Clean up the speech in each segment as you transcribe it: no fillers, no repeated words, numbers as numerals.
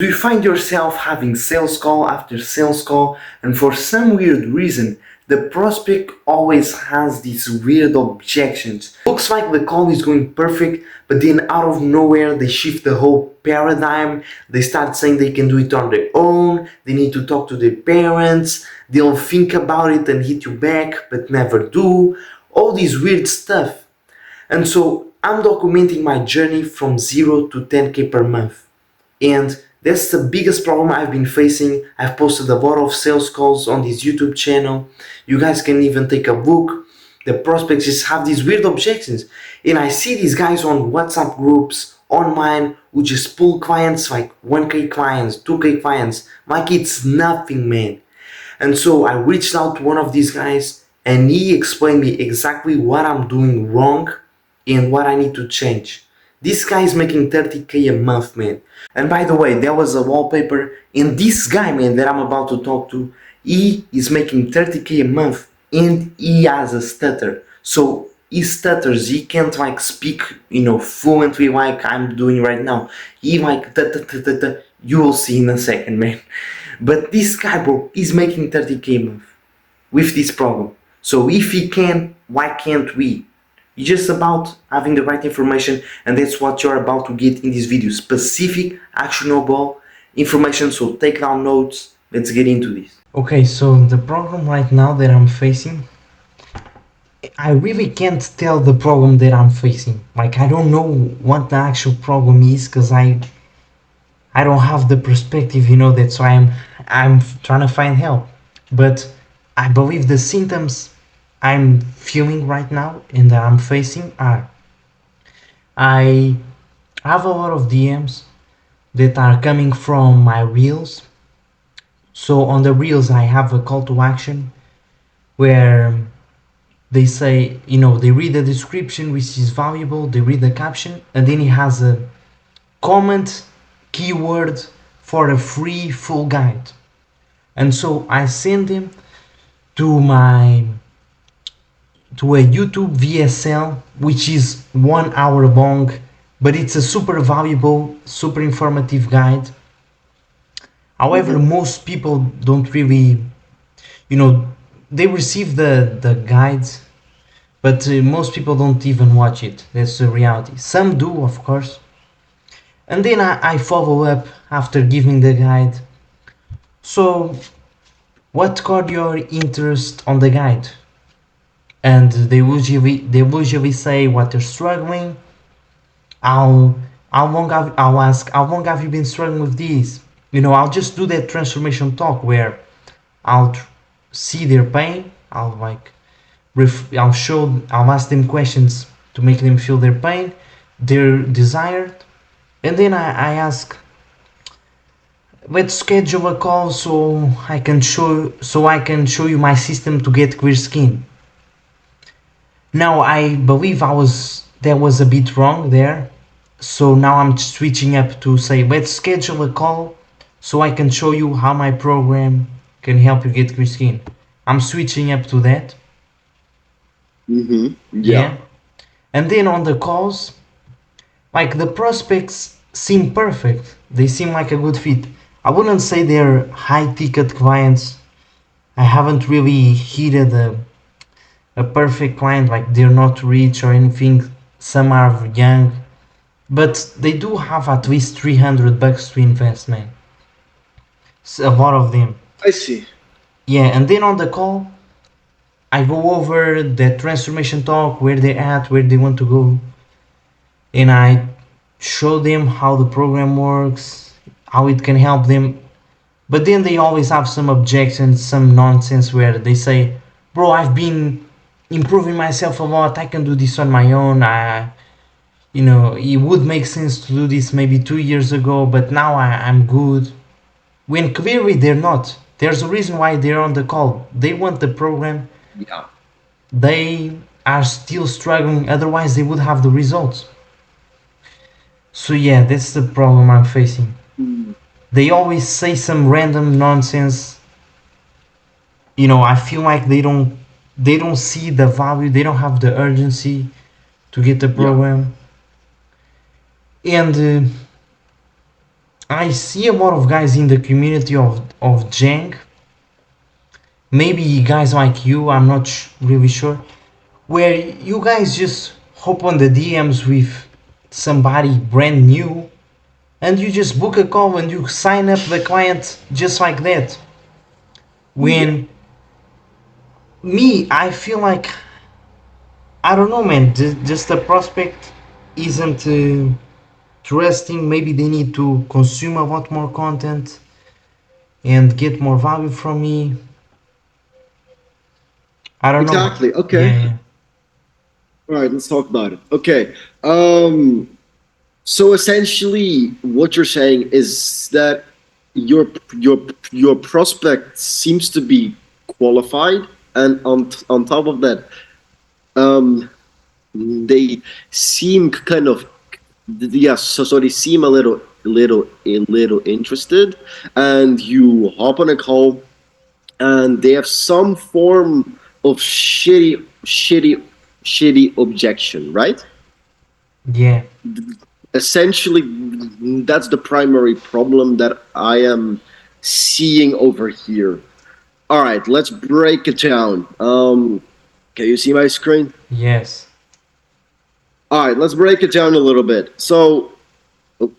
Do you find yourself having sales call after sales call, and for some weird reason, the prospect always has these weird objections? Looks like the call is going perfect, but then out of nowhere they shift the whole paradigm. They start saying they can do it on their own, they need to talk to their parents, they'll think about it and hit you back, but never do. All this weird stuff. And so I'm documenting my journey from 0 to 10k per month. And that's the biggest problem I've been facing. I've posted a lot of sales calls on this YouTube channel. You guys can even take a look. The prospects just have these weird objections. And I see these guys on WhatsApp groups online who just pull clients like 1k clients, 2k clients. Like it's nothing, man. And so I reached out to one of these guys and he explained me exactly what I'm doing wrong and what I need to change. This guy is making 30k a month, man. And by the way, there was a wallpaper, and this guy, man, that I'm about to talk to, he is making 30k a month, and he has a stutter. So he stutters, he can't like speak, fluently like I'm doing right now. He like, you will see in a second, man. But this guy, bro, is making 30k a month with this problem. So if he can, why can't we? It's just about having the right information, and that's what you're about to get in this video. Specific, actionable information, so take down notes. Let's get into this. Okay, so the problem right now that I'm facing, I really can't tell the problem that I'm facing. Like, I don't know what the actual problem is, because I don't have the perspective, that's why I'm trying to find help. But I believe the symptoms I'm feeling right now and that I'm facing are, I have a lot of DMs that are coming from my reels. So on the reels I have a call to action where they say, they read the description, which is valuable, they read the caption, and then it has a comment keyword for a free full guide. And so I send them to a YouTube VSL, which is 1 hour long, but it's a super valuable, super informative guide. However, most people don't really, they receive the guides, but most people don't even watch it. That's the reality. Some do, of course. And then I follow up after giving the guide. So, what caught your interest on the guide? And they usually say what they're struggling. I'll ask how long have you been struggling with this? I'll just do that transformation talk where I'll see their pain. I'll ask them questions to make them feel their pain, their desire, and then I ask, let's schedule a call so I can show you my system to get clear skin. Now I believe that was a bit wrong there, so now I'm switching up to say, let's schedule a call so I can show you how my program can help you get clear skin. I'm switching up to that. Yeah. And then on the calls, like, the prospects seem perfect. They seem like a good fit. I wouldn't say they're high ticket clients. I haven't really hit a perfect client, like they're not rich or anything. Some are young, but they do have at least $300 to invest, man. It's a lot of them. I see. Yeah, and then on the call, I go over the transformation talk, where they're at, where they want to go, and I show them how the program works, how it can help them. But then they always have some objections, some nonsense where they say, bro, I've been improving myself a lot, I can do this on my own. It would make sense to do this maybe 2 years ago, but now I'm good. When clearly they're not. There's a reason why they're on the call. They want the program. Yeah. They are still struggling, otherwise they would have the results. So yeah, that's the problem I'm facing. They always say some random nonsense. I feel like they don't see the value, they don't have the urgency to get the program. And I see a lot of guys in the community of Jang, maybe guys like you, I'm not really sure, where you guys just hop on the DMs with somebody brand new and you just book a call and you sign up the client just like that. Yeah. When me, I feel like, I don't know, man, just the prospect isn't trusting. Maybe they need to consume a lot more content and get more value from me. I don't know. Exactly. Okay. Yeah, yeah, All right. Let's talk about it. Okay. Um. So essentially, what you're saying is that your your your prospect seems to be qualified, and on top of that, um, they seem kind of, yes. So they seem a little interested, and you hop on a call, and they have some form of shitty objection, right? yeah, Essentially, that's the primary problem that I am seeing over here. All right, let's break it down. Can you see my screen? yes, All right, let's break it down a little bit. So, oh,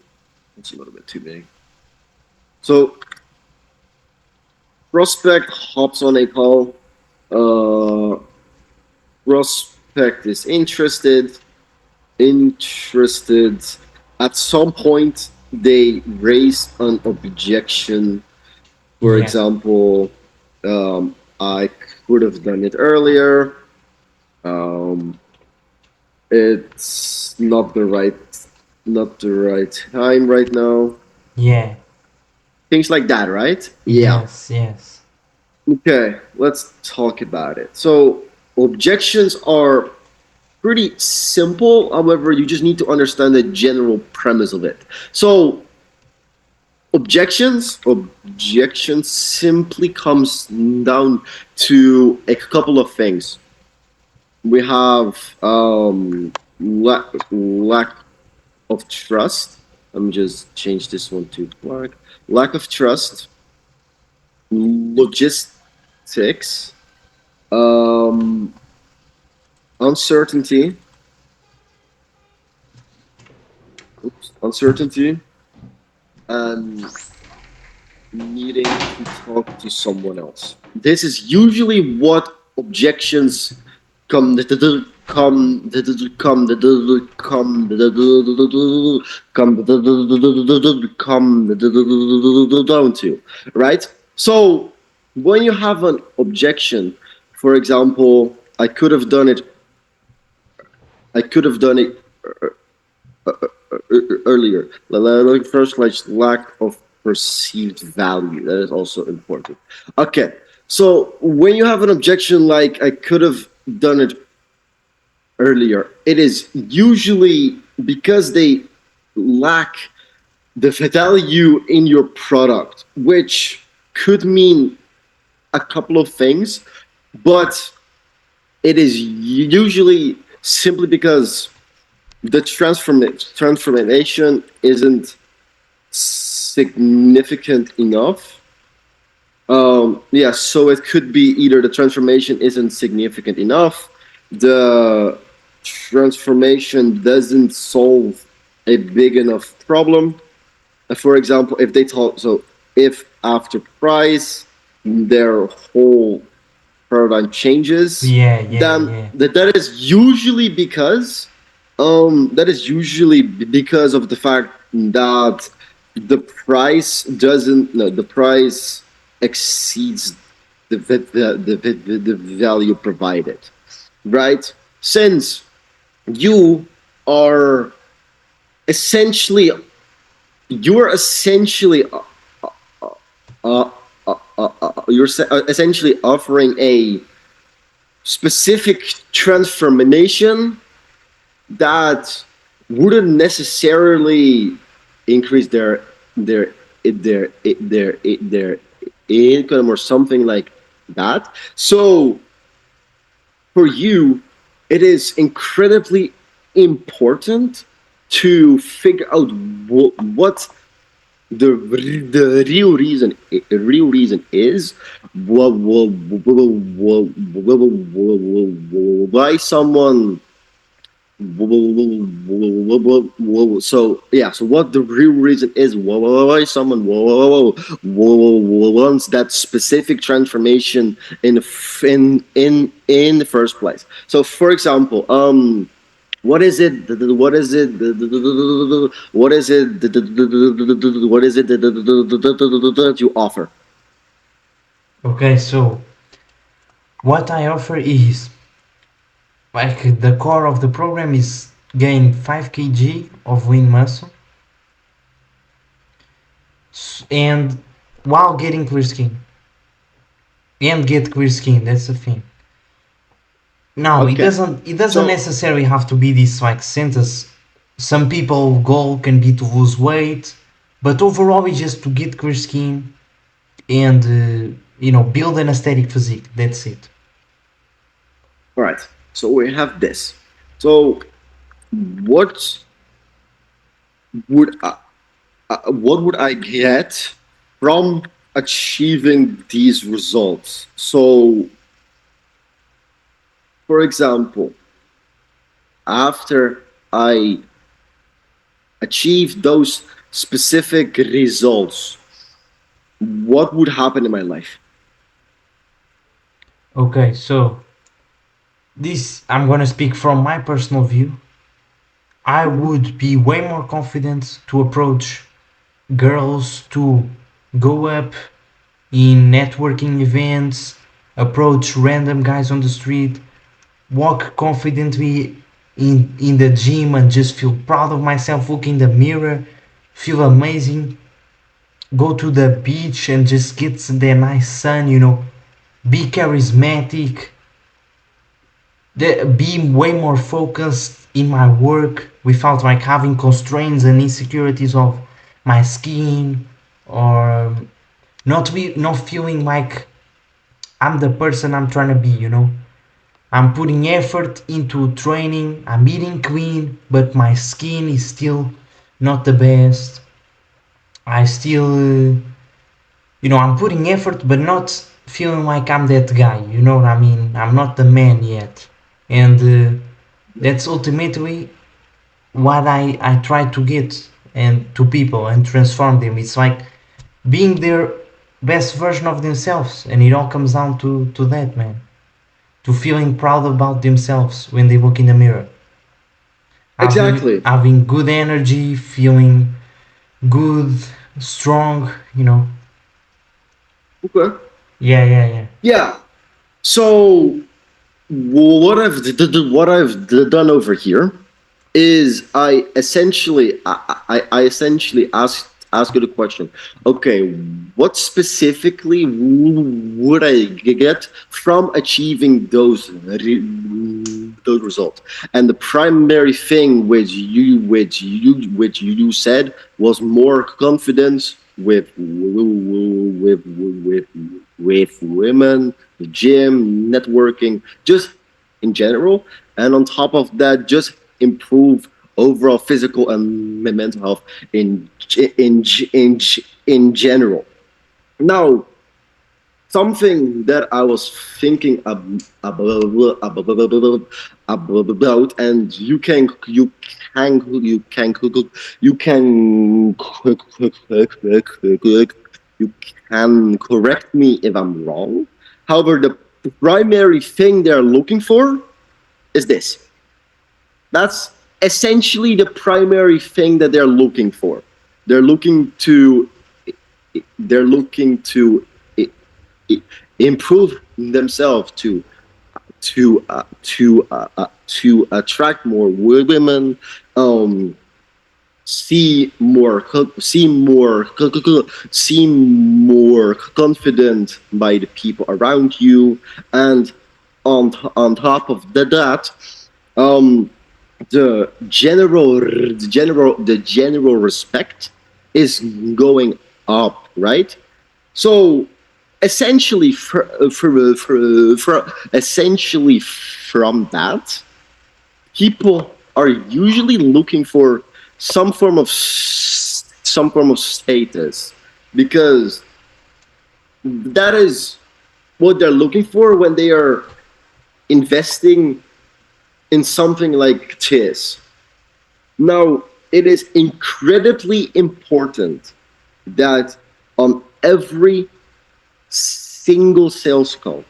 that's a little bit too big. So, prospect hops on a call. Uh, prospect is interested. At some point, they raise an objection. For yeah, example, I could have done it earlier. Um, it's not the right time right now. yeah, Things like that, right? Yeah. yes, yes, Okay, let's talk about it. So objections are pretty simple. However, you just need to understand the general premise of it. So objections simply comes down to a couple of things. We have lack of trust. Let me just change this one to lack of trust, logistics, um, uncertainty, uncertainty, and needing to talk to someone else. This is usually what objections come come come come down to, right? So when you have an objection, for example, I could have done it earlier. First, like lack of perceived value. That is also important. Okay, so when you have an objection like I could have done it earlier, it is usually because they lack the value in your product, which could mean a couple of things, but it is usually simply because the transformation isn't significant enough. Yeah, so it could be either the transformation isn't significant enough, the transformation doesn't solve a big enough problem. For example, if they talk, so if after price their whole paradigm changes, yeah, yeah, then yeah, that is usually because of the fact that the price exceeds the value provided, right? Since you are essentially you're essentially uh, essentially offering a specific transformation that wouldn't necessarily increase their income or something like that. So for you, it is incredibly important to figure out what the real reason is why someone so yeah, so what the real reason is why someone wants that specific transformation in in the first place. So for example, what is it? What is it? What is it? What is it that you offer? Okay, so what I offer is like the core of the program is gain 5 kg of lean muscle and while getting clear skin and get clear skin. That's the thing. Now Okay, it doesn't so necessarily have to be this like sentence. Some people goal can be to lose weight, but overall it's just to get clear skin and build an aesthetic physique. That's it. all right, so we have this. So what would what would I get from achieving these results? So, for example, after I achieve those specific results, what would happen in my life? Okay, so this I'm gonna speak from my personal view. I Mhm. would be way more confident to approach girls, to go up in networking events, approach random guys on the street, walk confidently in the gym and just feel proud of myself, look in the mirror, feel amazing, go to the beach and just get the nice sun, be charismatic, be way more focused in my work without like having constraints and insecurities of my skin or not feeling like I'm the person I'm trying to be. I'm putting effort into training, I'm eating clean, but my skin is still not the best. I still I'm putting effort but not feeling like I'm that guy, you know what I mean? I'm not the man yet. And that's ultimately what I try to get and to people and transform them. It's like being their best version of themselves, and it all comes down to that, man. To feeling proud about themselves when they look in the mirror, having Exactly. having good energy, feeling good, strong. Okay. Yeah, yeah, yeah. Yeah. So what I've done over here is I essentially ask you the question. Okay, what specifically would I get from achieving those results? And the primary thing which you said was more confidence with women, the gym, networking, just in general. And on top of that, just improve overall physical and mental health in in general. Now, something that I was thinking about, and you can you can correct me if I'm wrong. However, the primary thing they're looking for is this. That's essentially the primary thing that they're looking for. They're looking to they're looking to improve themselves to attract more women, um, see more confident by the people around you, and on top of that, um, the general respect is going up, right? So essentially, essentially from that, people are usually looking for some form of some form of status, because that is what they're looking for when they are investing in something like this. Now, it is incredibly important that on every single sales call,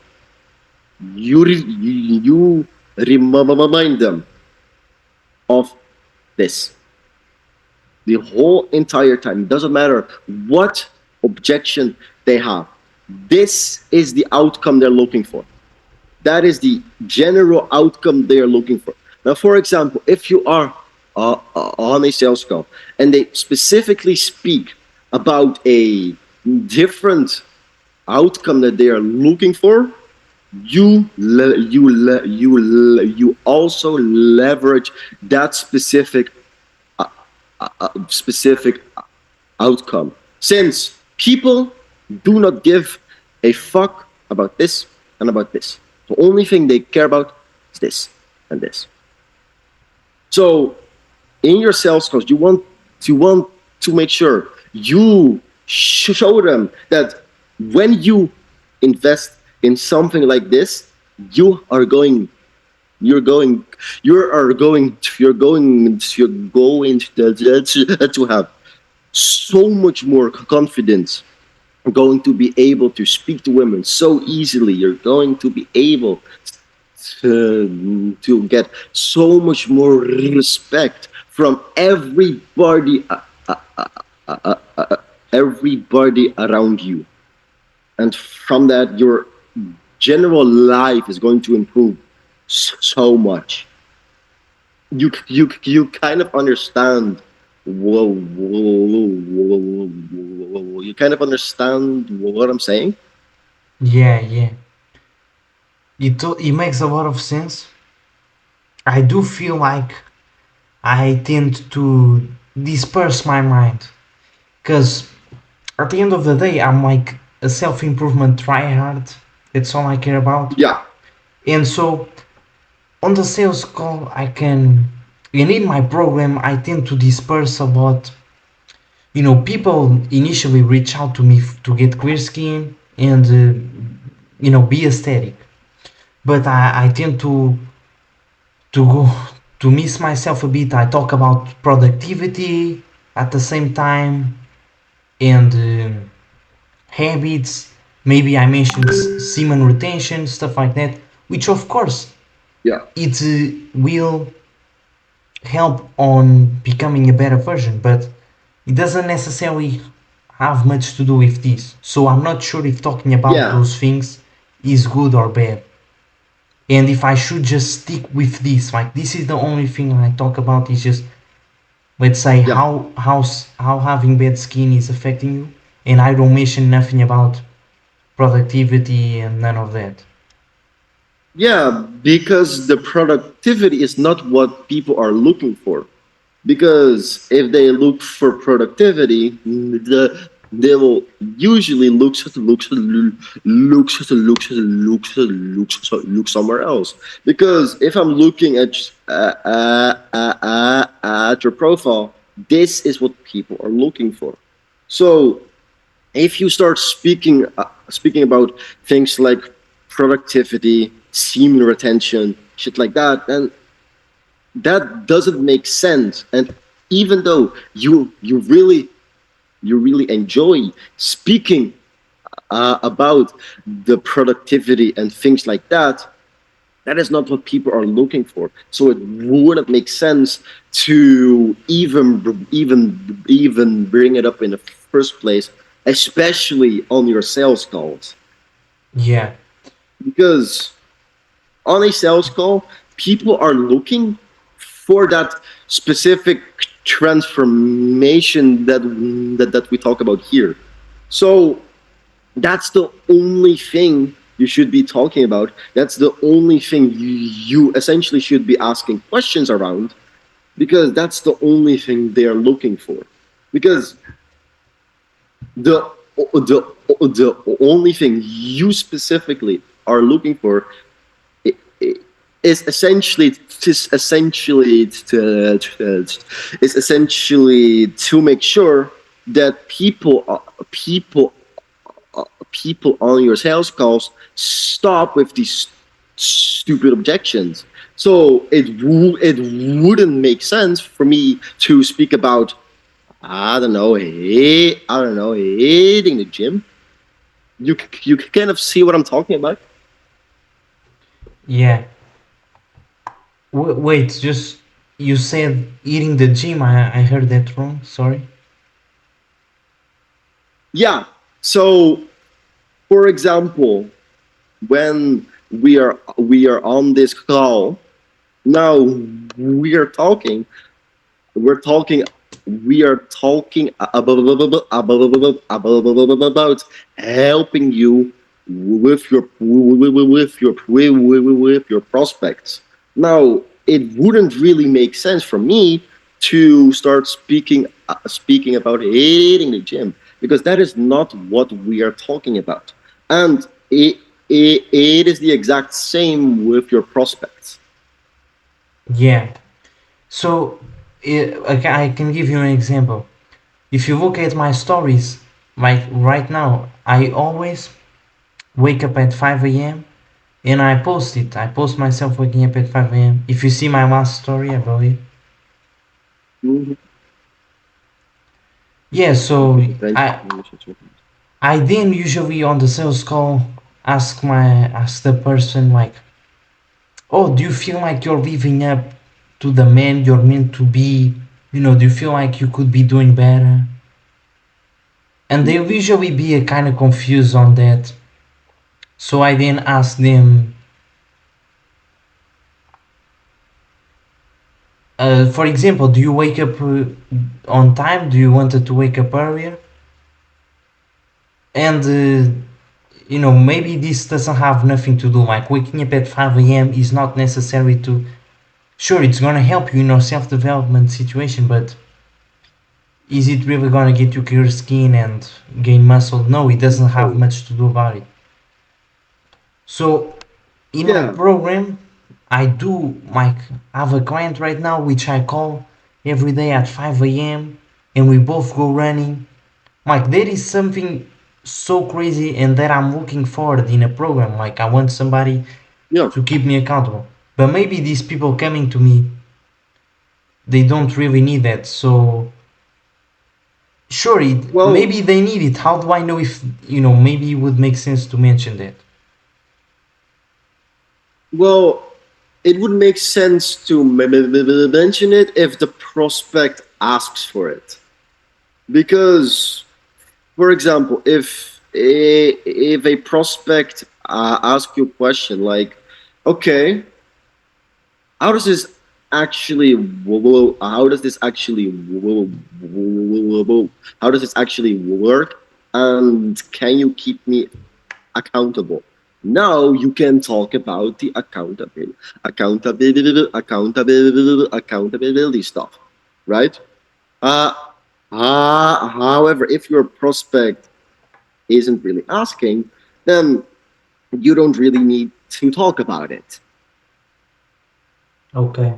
you remind them of this the whole entire time. It doesn't matter what objection they have. This is the outcome they're looking for. That is the general outcome they are looking for. Now, for example, if you are on a sales call and they specifically speak about a different outcome that they are looking for, you also leverage that specific outcome. Since people do not give a fuck about this and about this. The only thing they care about is this and this. So in your sales calls, you want to make sure you show them that when you invest in something like this, you are going you're going to have so much more confidence, going to be able to speak to women so easily. You're going to be able to get so much more respect from everybody around you, and from that your general life is going to improve so much. You kind of understand. Whoa. You kind of understand what I'm saying? Yeah, yeah. It makes a lot of sense. I do feel like I tend to disperse my mind because at the end of the day, I'm like a self improvement tryhard. That's all I care about. Yeah, And so on the sales call, and in my program, I tend to disperse a lot. People initially reach out to me to get clear skin and, be aesthetic. But I tend to go to miss myself a bit. I talk about productivity at the same time and habits. Maybe I mentioned semen retention, stuff like that, which of course yeah, it will help on becoming a better version, but it doesn't necessarily have much to do with this. So I'm not sure if talking about yeah, those things is good or bad. And if I should just stick with this, like this is the only thing I talk about is just, let's say, yeah. how having bad skin is affecting you, and I don't mention nothing about productivity and none of that. Yeah, because the productivity is not what people are looking for. Because if they look for productivity, they will usually look somewhere else. Because if I'm looking at your profile, this is what people are looking for. So if you start speaking about things like productivity, semen retention, shit like that, then that doesn't make sense. And even though you really enjoy speaking about the productivity and things like that, that is not what people are looking for. So it wouldn't make sense to even bring it up in the first place, especially on your sales calls. Yeah, Because on a sales call, people are looking for that specific transformation that we talk about here. So that's the only thing you should be talking about. That's the only thing you essentially should be asking questions around, because that's the only thing they are looking for. Because the the only thing you specifically are looking for is essentially to make sure that people on your sales calls stop with these stupid objections. So it wouldn't make sense for me to speak about, I don't know, hitting the gym. You kind of see what I'm talking about. Yeah. Wait, just you said eating the gym. I heard that wrong. Sorry. Yeah. So, for example, when we are on this call now, we are talking we're talking we are talking about helping you with your prospects. Now, it wouldn't really make sense for me to start speaking about hitting the gym, because that is not what we are talking about. And it is the exact same with your prospects. Yeah. So I can give you an example. If you look at my stories, like right now, I always wake up at 5 a.m. and I post it. I post myself waking up at 5 a.m. If you see my last story, I believe. Mhm. Yeah, so I then usually on the sales call ask the person like, oh, do you feel like you're living up to the man you're meant to be? Do you feel like you could be doing better? And they'll usually be a kind of confused on that. So I then ask them, for example, do you wake up on time? Do you wanted to wake up earlier? And maybe this doesn't have nothing to do. Like waking up at 5 a.m. is not necessary to. Sure, it's gonna help you in your self-development situation, but is it really gonna get you clear skin and gain muscle? No, it doesn't have No. much to do about it. So in my Yeah. program, I do like I have a client right now which I call every day at 5 a.m. and we both go running. Like there is something so crazy and that I'm looking forward in a program. Like I want somebody Yeah. to keep me accountable. But maybe these people coming to me, they don't really need that. So sure, Well, maybe they need it. How do I know if maybe it would make sense to mention that? well, it would make sense to mention it if the prospect asks for it. Because, for example, if a prospect asks you a question like, okay, how does this how does this actually how does this actually work, and can you keep me accountable? Now you can talk about the accountability stuff, right? Uh, However, if your prospect isn't really asking, then you don't really need to talk about it. Okay.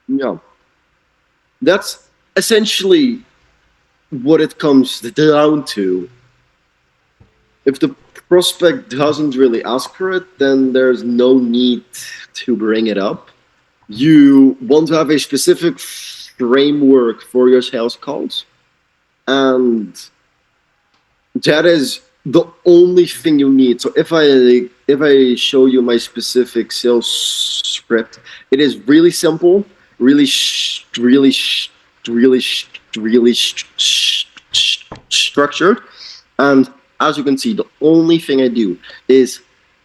Yeah, that's essentially what it comes down to. If the prospect doesn't really ask for it, then there's no need to bring it up. You want to have a specific framework for your sales calls, and that is the only thing you need. So if I show you my specific sales script, it is really simple, really really really structured. And as you can see, the only thing I do is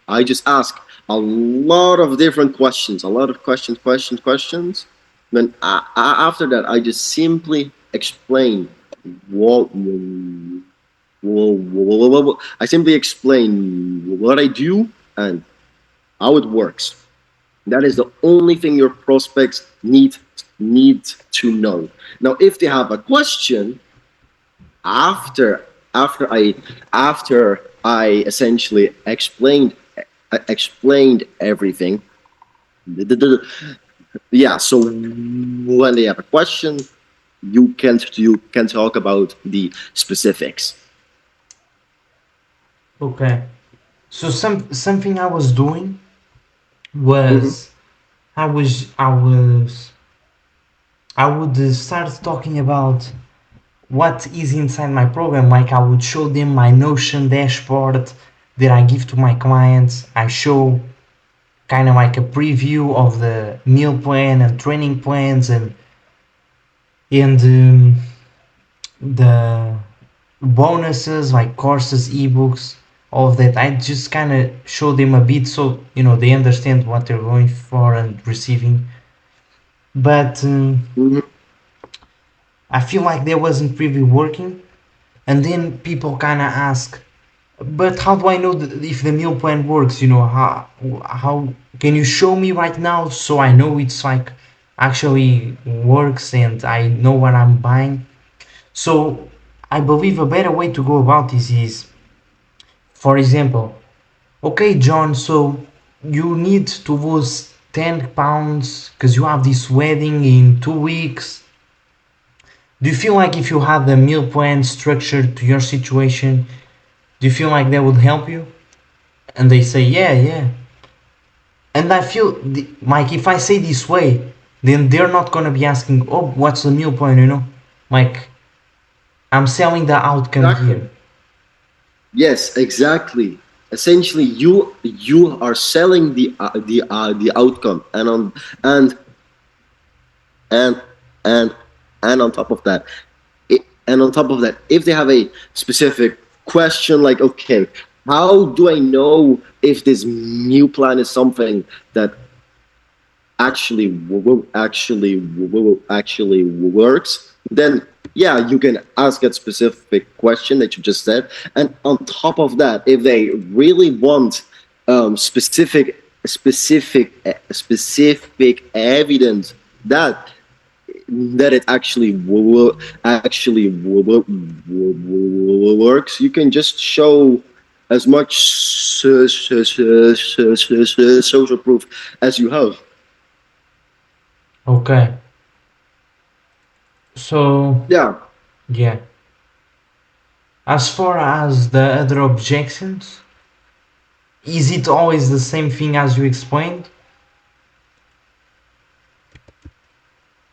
I just ask a lot of different questions, a lot of questions. Then after that, I just simply explain what I simply explain what I do and how it works. That is the only thing your prospects need to know. Now, if they have a question after after I after I essentially explained everything, yeah. So when they have a question, you can talk about the specifics. Okay. So something I was doing Hmm. was I would start talking about what is inside my program. Like I would show them my Notion dashboard that I give to my clients. I show kind of like a preview of the meal plan and training plans and the bonuses like courses, ebooks, all of that. I just kind of show them a bit so they understand what they're going for and receiving. But Hmm. I feel like that wasn't really working. And then people kind of ask, but how do I know if the meal plan works? How can you show me right now so I know it's like actually works and I know what I'm buying? So I believe a better way to go about this is, for example, okay, John, so you need to lose 10 pounds because you have this wedding in 2 weeks. Do you feel like if you had the meal plan structured to your situation, do you feel like that would help you? And they say, yeah, yeah. And I feel, like, if I say this way, then they're not gonna be asking, oh, what's the meal plan? Like, I'm selling the outcome Exactly. here. Yes, exactly. Essentially, you are selling the outcome, and and and and on top of that, if they have a specific question like, okay, how do I know if this new plan is something that actually works, then yeah, you can ask that specific question that you just said. And on top of that, if they really want specific evidence that it works, you can just show as much social proof as you have. Okay. So, Yeah. yeah. As far as the other objections, is it always the same thing as you explained?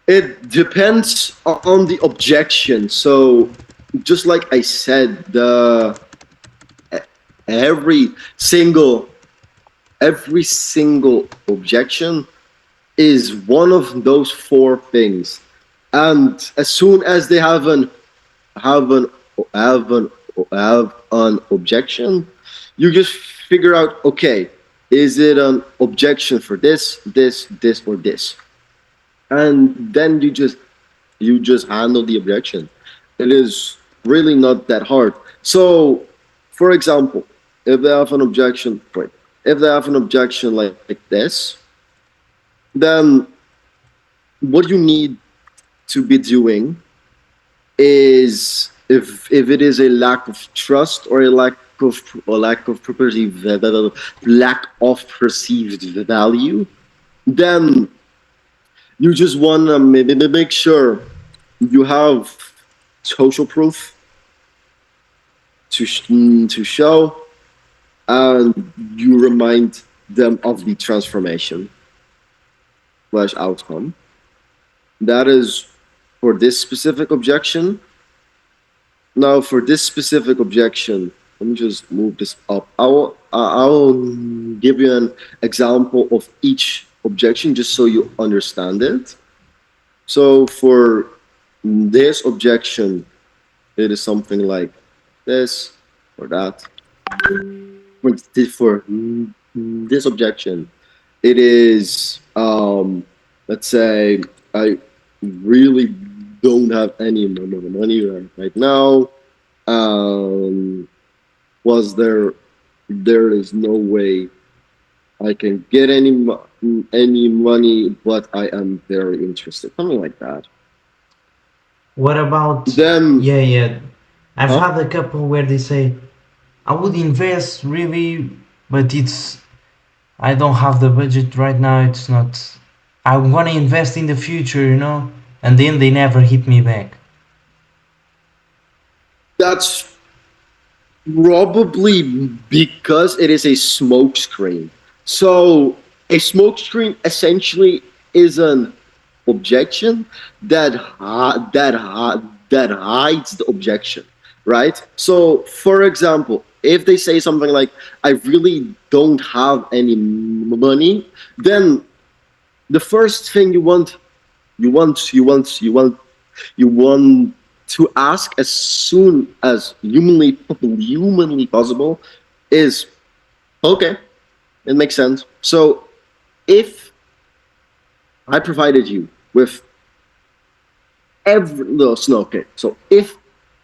It depends on the objection. So, just like I said, the every single every single objection is one of those four things, and as soon as they have an have an have an objection, you just figure out, okay, is it an objection for this, or this, and then you just handle the objection. It is really not that hard. So, for example, if they have an objection, wait, if they have an objection like this, then what you need to be doing is, if it is a lack of trust or a lack of lack of perceived value, then you just want to maybe make sure you have social proof to show, and you remind them of the transformation slash outcome. That is for this specific objection. Now, for this specific objection, let me just move this up. I will give you an example of each objection just so you understand it. So, for this objection, it is something like this or that. For this objection, it is, let's say, I really don't have any money right now. Um, was there is no way I can get any money, but I am very interested. Something like that. What about, Then, yeah, yeah. I've huh? had a couple where they say, I would invest really, but I don't have the budget right now. It's not, I want to invest in the future. and then they never hit me back. That's probably because it is a smoke screen. So a smoke screen essentially is an objection that hides the objection, right? So, for example, if they say something like, "I really don't have any money," then the first thing you want to ask as soon as humanly possible is, okay, it makes sense. So if I provided you with every no, no okay. So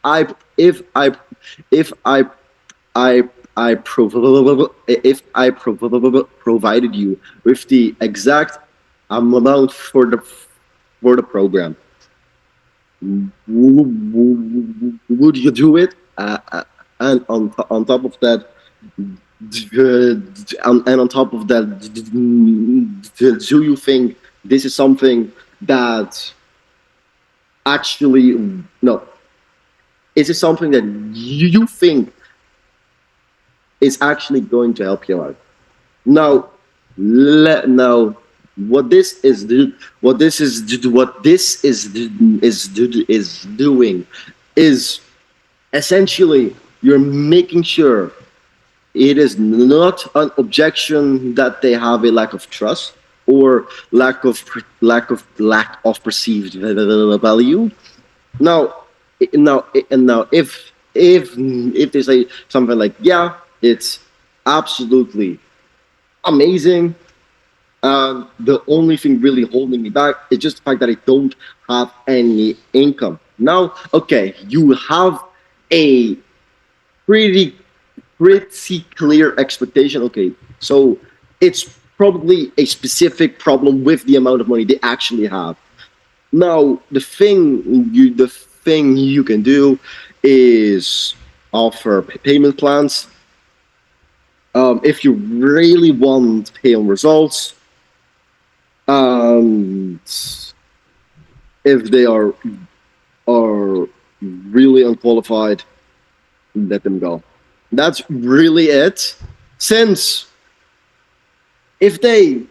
I if I if I if I provided you with the exact amount for the program, would you do it? And on top of that, and on top of that, do you think this is something that actually no? Is it something that you think is actually going to help you out? Now, now, what this is what this is doing is essentially you're making sure it is not an objection that they have a lack of trust or lack of perceived value. Now, now, if they say something like, "Yeah, it's absolutely amazing," the only thing really holding me back is just the fact that I don't have any income. Now, okay, you have a pretty pretty clear expectation. Okay, so it's probably a specific problem with the amount of money they actually have. Now, the thing you can do is offer payment plans. If you really want pay on results, and if they are really unqualified, let them go. That's really it. Since if they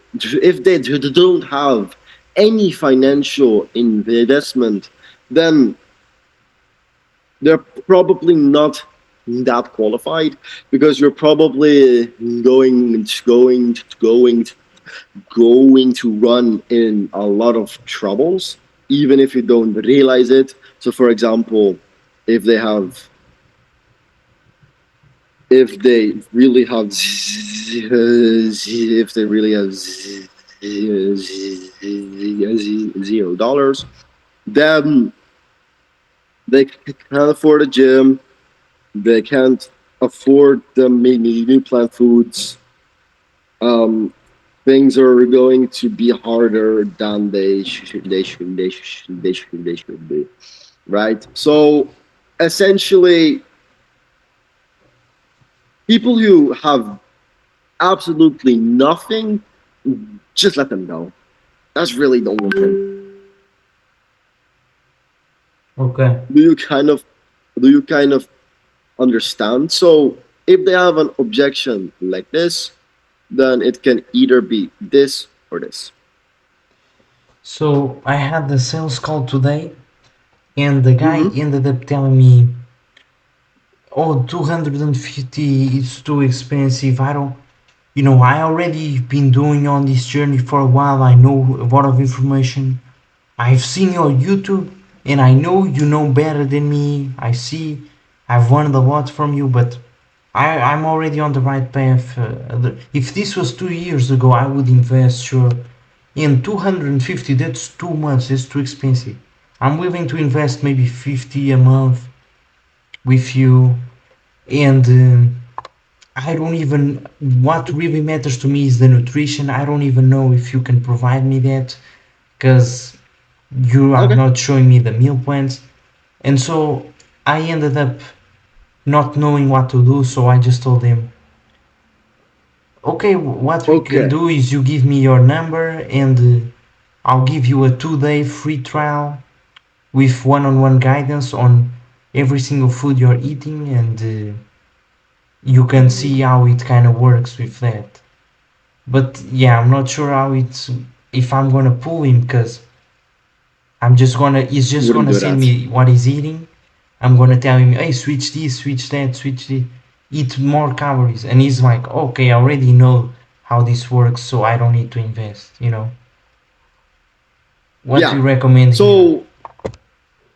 don't have any financial investment, then they're probably not that qualified because you're probably going to run in a lot of troubles even if you don't realize it. So for example, if they have if they really have if they really have $0, then they can't afford a gym, they can't afford the new plant foods. Um, things are going to be harder than they should be, right? So essentially, people who have absolutely nothing, just let them go. That's really the only thing. Okay. Do you kind of do you kind of understand? So if they have an objection like this, then it can either be this or this. So I had the sales call today, and the guy Mm-hmm. ended up telling me, "Oh, 250 is too expensive. I don't, I already been doing on this journey for a while. I know a lot of information. I've seen your YouTube, and I know you know better than me. I see, I've learned a lot from you, but I'm already on the right path. If this was 2 years ago, I would invest, sure. In 250, that's too much, that's too expensive. I'm willing to invest maybe 50 a month with you, and I don't even, what really matters to me is the nutrition. I don't even know if you can provide me that, because you are Okay. not showing me the meal plans. And so I ended up not knowing what to do, so I just told him, okay, what we can Okay. do is you give me your number, and I'll give you a 2-day free trial with one-on-one guidance on every single food you're eating, and you can see how it kind of works with that. But yeah, I'm not sure how it's if I'm gonna pull him, because I'm just gonna he's just Wouldn't gonna do send that. me what he's eating. I'm gonna tell him, hey, switch this, switch that, switch this, eat more calories, and he's like, okay, I already know how this works, so I don't need to invest. What do Yeah. you recommend here? So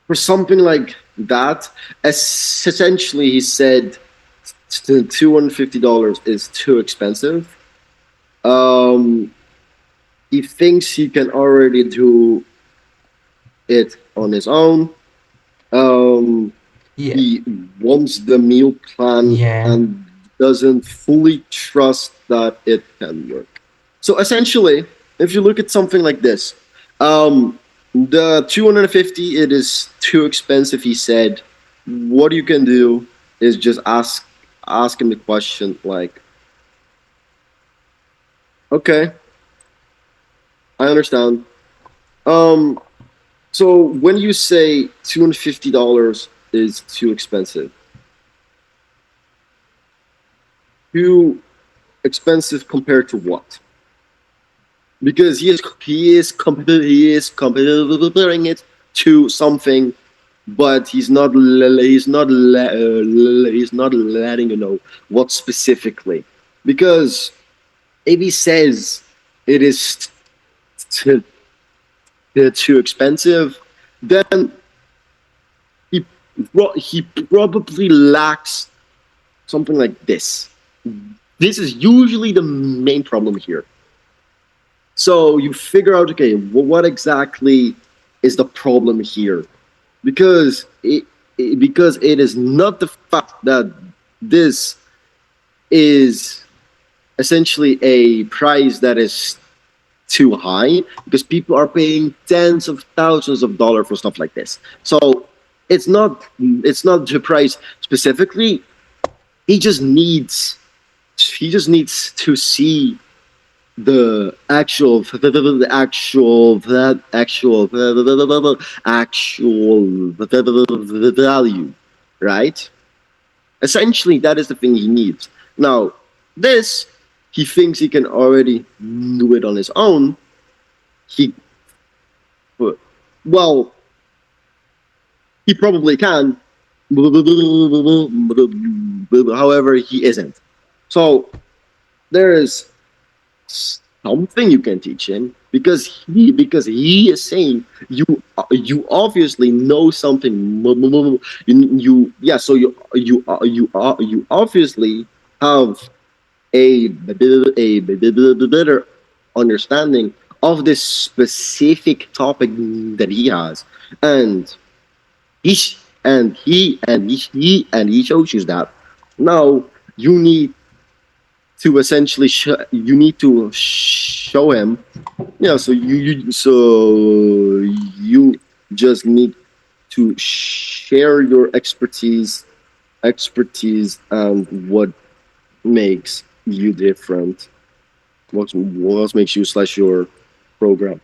for something like that, essentially he said $250 is too expensive. Um, he thinks he can already do it on his own. Um, Yeah, he wants the meal plan yeah, and doesn't fully trust that it can work. So essentially, if you look at something like this, the 250, it is too expensive. He said, what you can do is just ask him the question like, okay, I understand. Um, so when you say $250 is too expensive, too expensive compared to what? Because he is comparing it to something, but he's not letting you know what specifically. Because if he says it is too, too expensive, then he he probably lacks something like this. This is usually the main problem here. So you figure out, okay, well, what exactly is the problem here? Because because it is not the fact that this is essentially a price that is too high, because people are paying tens of thousands of dollars for stuff like this. So it's not the price specifically. He just needs he just needs to see the actual value, right? Essentially, that is the thing he needs. Now, this he thinks he can already do it on his own. He, well, he probably can. However, he isn't. So there is something you can teach him, because he is saying you obviously know something. Yeah, so you obviously have a better understanding of this specific topic that he has, and he shows you that. Now you need to essentially you need to show him. Yeah, so you just need to share your expertise and what makes you different. What makes you slash your program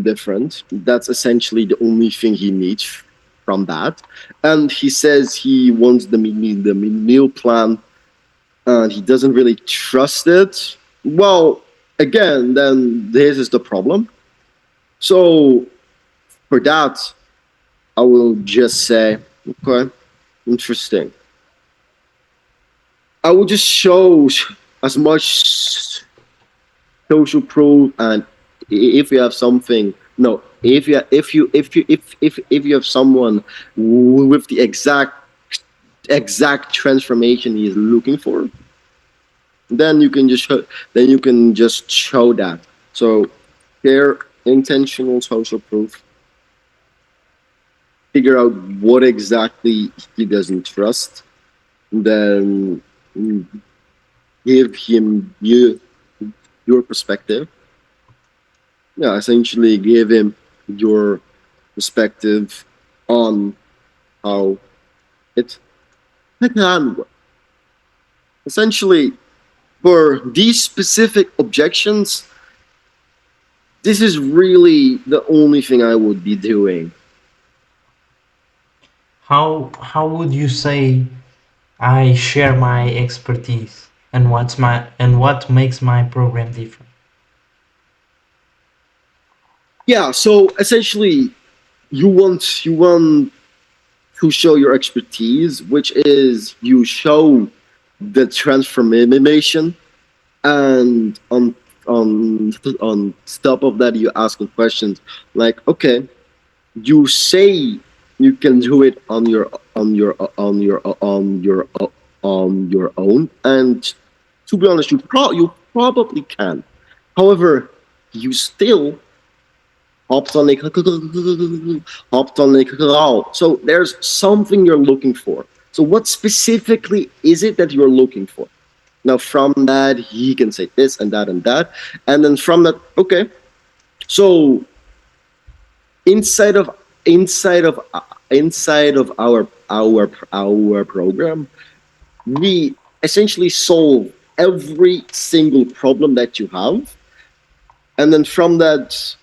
different. That's essentially the only thing he needs from that. And he says he wants the meal plan, and he doesn't really trust it. Well, again, then this is the problem. So for that, I will just say, okay, interesting. I will just show as much social proof, and if you have something, no, if you have someone with the exact transformation he is looking for, then you can just show that. So share intentional social proof, figure out what exactly he doesn't trust, then give him your perspective. Yeah, essentially give him your perspective on how it can work. Essentially, for these specific objections, This is really the only thing I would be doing. How would you say I share my expertise and what makes my program different? Yeah, so essentially you want to show your expertise, which is you show the transformation, and on top of that you asking questions like, okay, you say you can do it on your own, and to be honest, you probably can. However, you still hopped on a hopped on a call. So there's something you're looking for. So what specifically is it that you're looking for? Now from that he can say this and that and that, and then from that, okay. So inside of inside of inside of our program, we essentially solve every single problem that you have, and then from that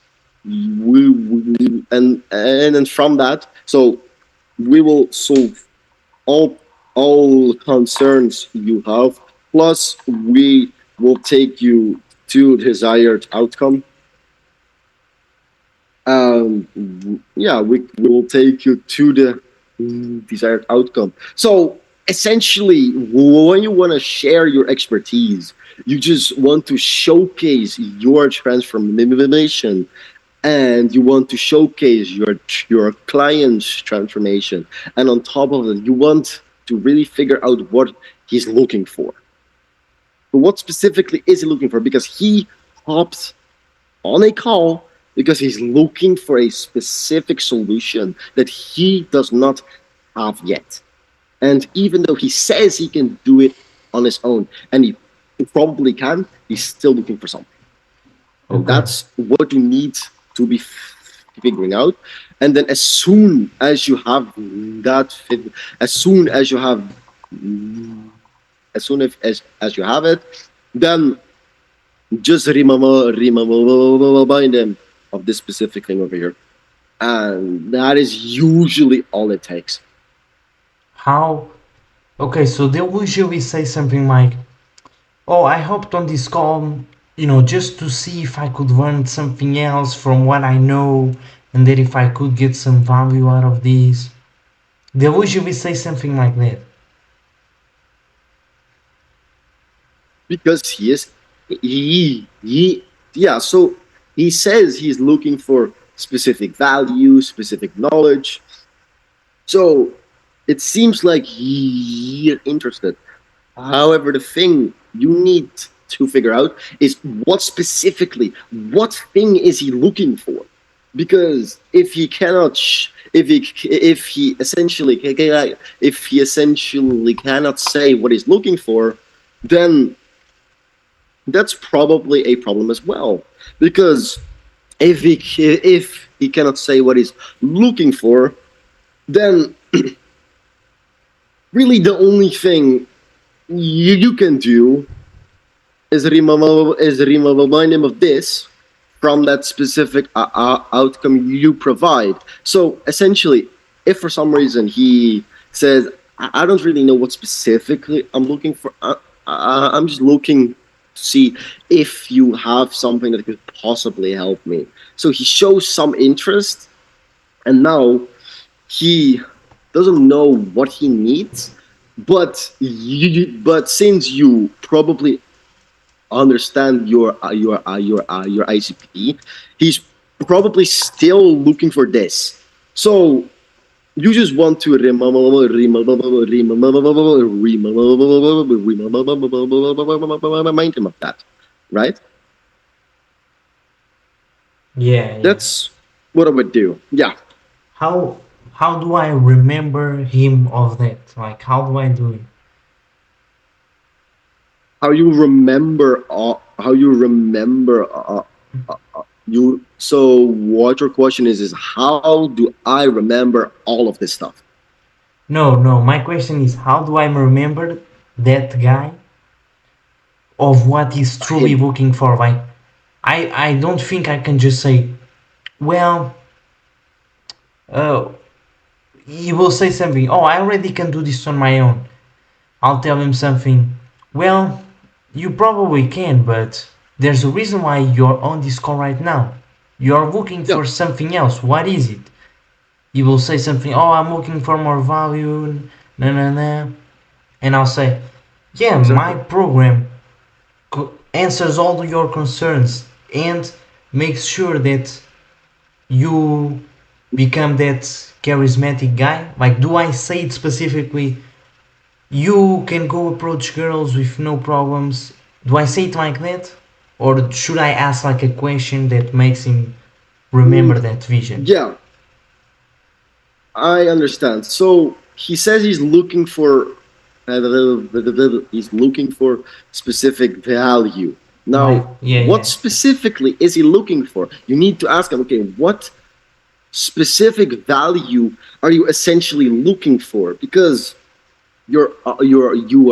and then from that, so we will solve all all concerns you have, plus we will take you to desired outcome. Yeah, we will take you to the desired outcome. So essentially, when you want to share your expertise, you just want to showcase your transformation, and you want to showcase your client's transformation, and on top of it you want to really figure out what he's looking for. But what specifically is he looking for? Because he hops on a call because he's looking for a specific solution that he does not have yet. And even though he says he can do it on his own, and he probably can, he's still looking for something. And Okay. that's what you need to be figuring out. And then as soon as you have as soon as you have it, then just remind them of this specific thing over here, and that is usually all it takes. How? Okay, so they'll usually say something like, "Oh, I hopped on this call, just to see if I could learn something else from what I know, and that if I could get some value out of this." They'll usually say something like that. Because he yeah, so he says he's looking for specific value, specific knowledge. So it seems like he's interested. However, the thing you need to figure out is what thing is he looking for? Because if he cannot, if he essentially cannot say what he's looking for, then that's probably a problem as well. Because if he cannot say what he's looking for, then really the only thing you can do remind him of this from that specific outcome you provide. So essentially, if for some reason he says, I don't really know what specifically I'm looking for, I'm just looking to see if you have something that could possibly help me. So he shows some interest, and now he doesn't know what he needs, but since you probably understand your ICP, he's probably still looking for this. So you just want to remind him of that, right? Yeah, yeah. That's what I would do. Yeah. How how do I remember him of that? Like, how do I do it? How you remember you. So what your question is how do I remember all of this stuff? No, no. My question is, how do I remember that guy of what he's truly Him. looking for? Like, I don't think I can just say, well, uh, he will say something. Oh, I already can do this on my own. I'll tell him something. Well, you probably can, but there's a reason why you're on this call right now. You're looking Yeah, for something else. What is it? He will say something. Oh, I'm looking for more value. Na na na. And I'll say, yeah, my exactly. program answers all your concerns and makes sure that you become that charismatic guy. Like, do I say it specifically? You can go approach girls with no problems. Do I say it like that? Or should I ask like a question that makes him remember Mm, that vision? yeah, I understand. So he says he's looking for specific value. Like, Now, yeah, what yeah. specifically is he looking for? You need to ask him. Okay, what specific value are you essentially looking for? Because you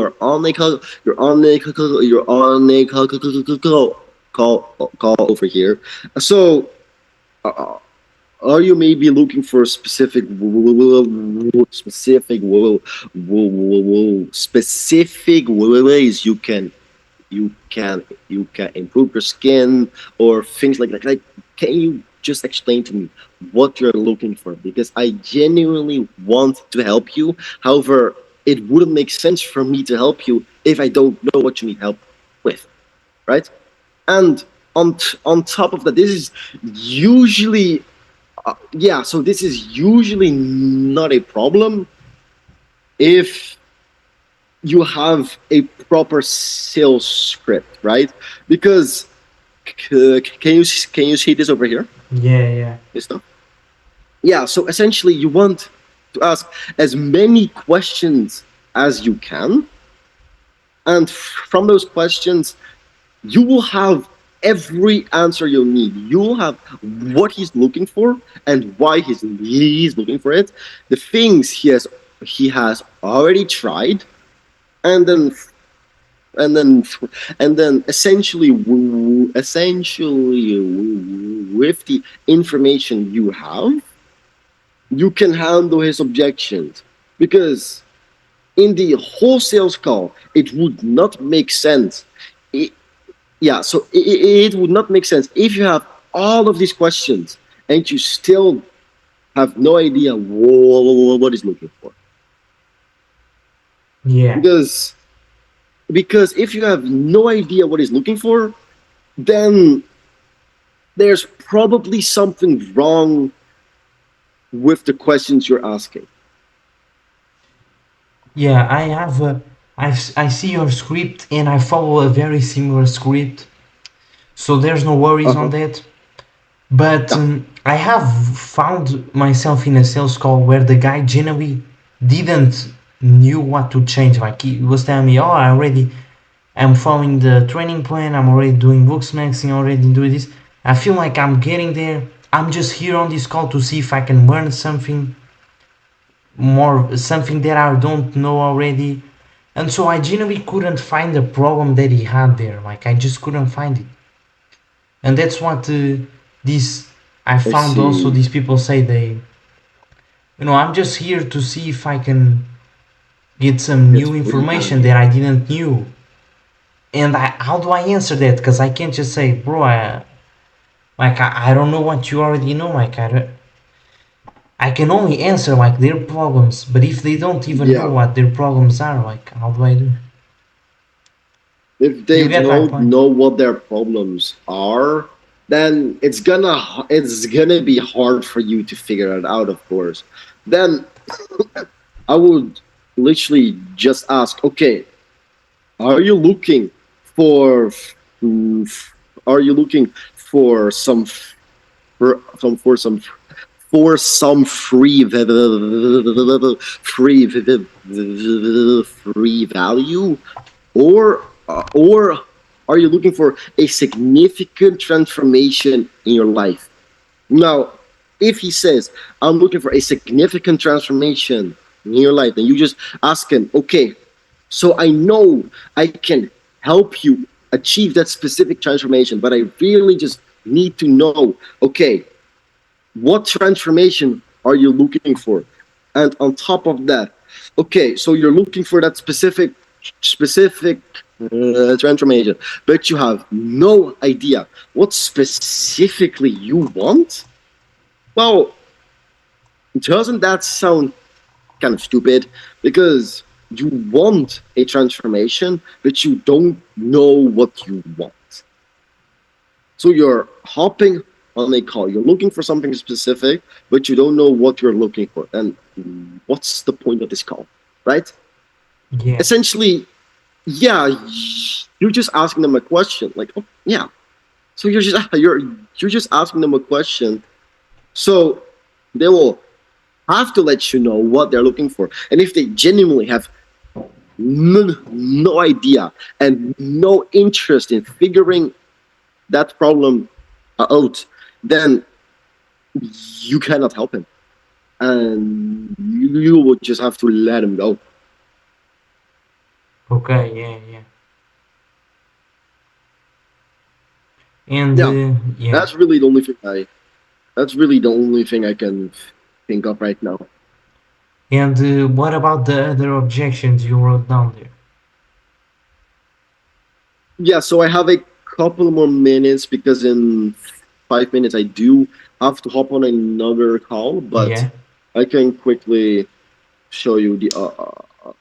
are on a call, you're on a call over here. So uh, are you maybe looking for specific ways you can improve your skin or things like that? Like, can you just explain to me what you're looking for? Because I genuinely want to help you. However, it wouldn't make sense for me to help you if I don't know what you need help with, right? And on top of that, this is usually yeah. So this is usually not a problem if you have a proper sales script, right? Because can you see this over here? Yeah, yeah. This stuff. Yeah. So essentially, you want to ask as many questions as you can, and from those questions, you will have every answer you'll need. You'll have what he's looking for and why he's looking for it, the things he has already tried, and and then then essentially with the information you have, you can handle his objections. Because in the whole sales call, it would not make sense. It, yeah, so it would not make sense if you have all of these questions and you still have no idea what he's looking for. Yeah. Because if you have no idea what he's looking for, then there's probably something wrong with the questions you're asking. Yeah, I have a, I see your script and I follow a very similar script, so there's no worries on Uh-huh. that. But Yeah. I have found myself in a sales call where the guy genuinely didn't knew what to change. Like he was telling me, "Oh, I'm following the training plan. I'm already doing books maxing, already doing this. I feel like I'm getting there. I'm just here on this call to see if I can learn something more, something that I don't know already." And so I genuinely couldn't find the problem that he had there. Like I just couldn't find it. And that's what these I I found also see. these people say I'm just here to see if I can get some It's new free information value. that I didn't knew. And how do I answer that? Because I can't just say, bro, I don't know what you already know. I can only answer like their problems, but if they don't even know Yeah. what their problems are, like how do I do? If You they get my don't point? know what their problems are, then it's gonna be hard for you to figure it out, of course. Then I would literally just ask, okay, are you looking for are you looking for some for some free free value, or are you looking for a significant transformation in your life? Now, if he says, I'm looking for a significant transformation in your life, then you just ask him, okay, so I know I can help you. achieve that specific transformation, but I really just need to know, okay, what transformation are you looking for? And on top of that, okay, so you're looking for that specific transformation, but you have no idea what specifically you want. Well, doesn't that sound kind of stupid? Because you want a transformation, but you don't know what you want. So you're hopping on a call. You're looking for something specific, but you don't know what you're looking for. And what's the point of this call, right? Yeah. Essentially, yeah, you're just asking them a question. Like, oh, yeah. So you're just asking them a question. So they will have to let you know what they're looking for. And if they genuinely have no idea and no interest in figuring that problem out, then you cannot help him, and you will just have to let him go. Okay. Yeah. Yeah. And Yeah, yeah. that's really the only thing I. That's really the only thing I can think of right now. And what about the other objections you wrote down there? Yeah, so I have a couple more minutes because in 5 minutes I do have to hop on another call, but Yeah. I can quickly show you the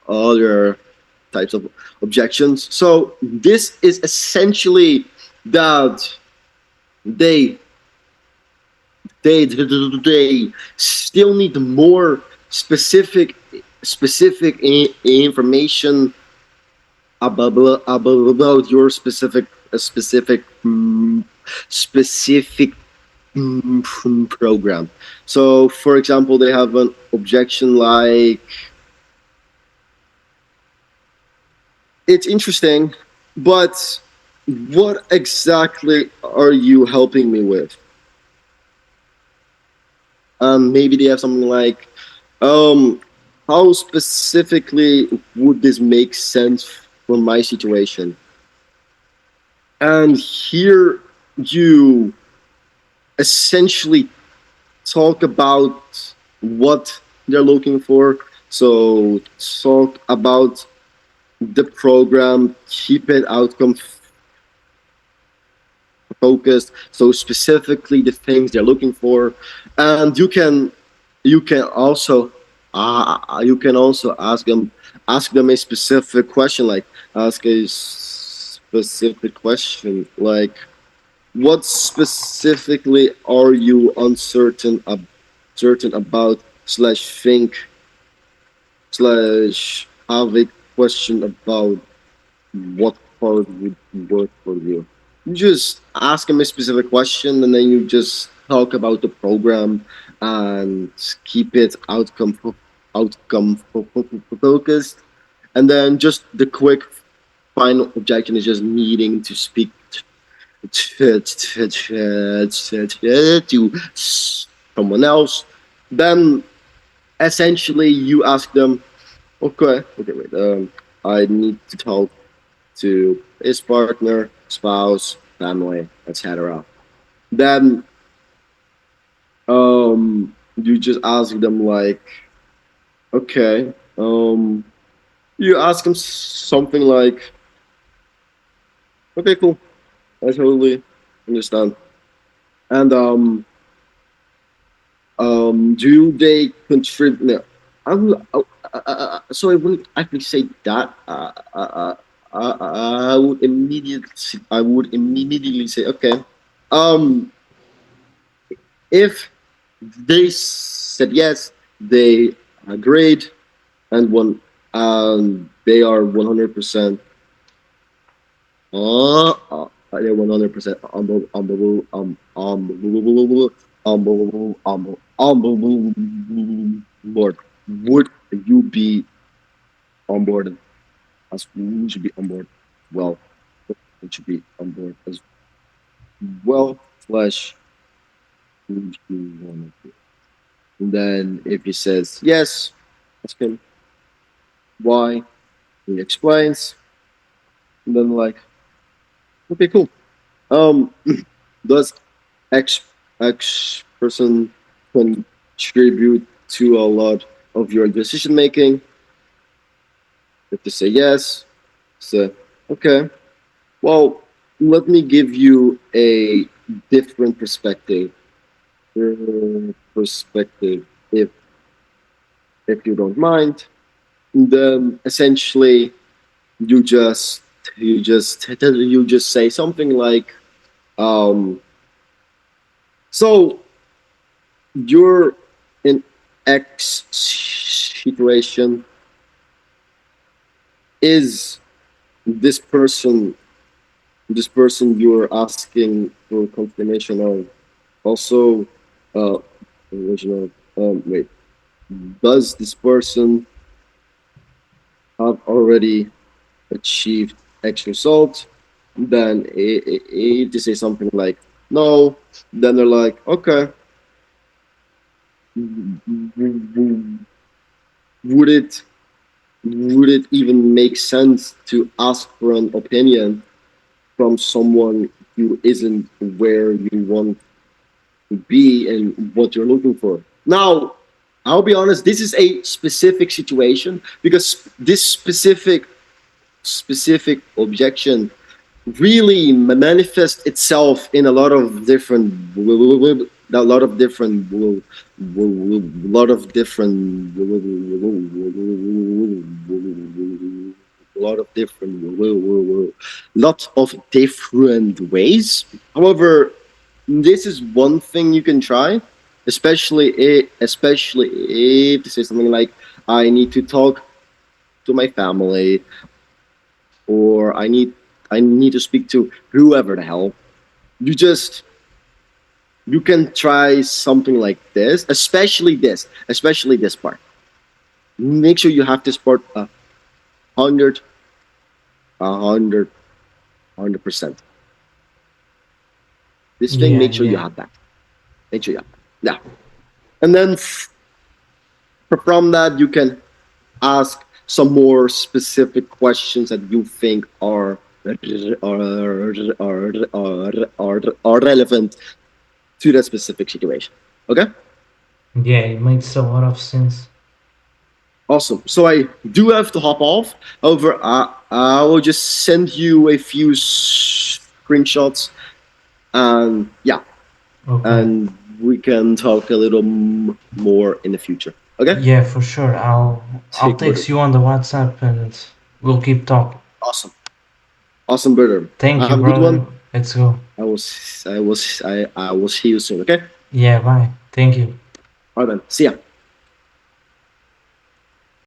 other types of objections. So this is essentially that they they still need more specific information about your specific program. So, for example, they have an objection like, it's interesting, but what exactly are you helping me with? Maybe they have something like, um, how specifically would this make sense for my situation? And here you essentially talk about what they're looking for. So talk about the program, keep it outcome focused. So specifically the things they're looking for, and you can also you can also ask them a specific question, like ask a specific question like, what specifically are you certain about slash think slash have a question about what part would work for you? You just ask them a specific question and then you just talk about the program and keep it focused. And then just the quick final objection is just needing to speak to someone else. Then essentially you ask them, okay, wait, I need to talk to his partner, spouse, family, etc. Then you just ask them like, okay, you ask them something like, okay, cool, I totally understand. And do they contribute? No, I will, so I wouldn't actually say that. I would immediately say, okay. Um, if they said yes, they agreed, and they are 100%. They're 100% board. Would you be on board as we should be on board? Well, it should be on board as well. Slash, would you want to? And then if he says yes, ask him why. He explains, and then like, Okay, cool. Um, does X X person contribute to a lot of your decision making? If you say yes, say okay. Well, let me give you a different perspective. Perspective, if you don't mind. Then essentially, you just you just say something like, um, so you're in X situation. Is this person you're asking for confirmation of also uh original wait, does this person have already achieved X result? Then if they say something like no, then they're like, okay, would it even make sense to ask for an opinion from someone who isn't where you want to be and what you're looking for? Now, I'll be honest, this is a specific situation because this specific objection really manifests itself in a lot of different a lot of different lot of different lot of different lots of different ways. However, this is one thing you can try, especially if this is something like I need to talk to my family, or I need to speak to whoever the hell. You just you can try something like this, especially this part. Make sure you have this part hundred, a hundred, 100%. This thing, Yeah, make sure you yeah, have that. Make sure you have that. Yeah, and then from that you can ask some more specific questions that you think are relevant to that specific situation. Okay. yeah. It makes a lot of sense. Awesome. So I do have to hop off. However, I will just send you a few screenshots, and yeah, Okay. and we can talk a little more in the future. Okay. Yeah, for sure. I'll Take text brother. you on the WhatsApp and we'll keep talking. Awesome. Awesome, brother. Thank you, Have a good brother. one. Let's go. I will see you soon. Okay. Yeah, bye. Thank you. All right, then. See ya.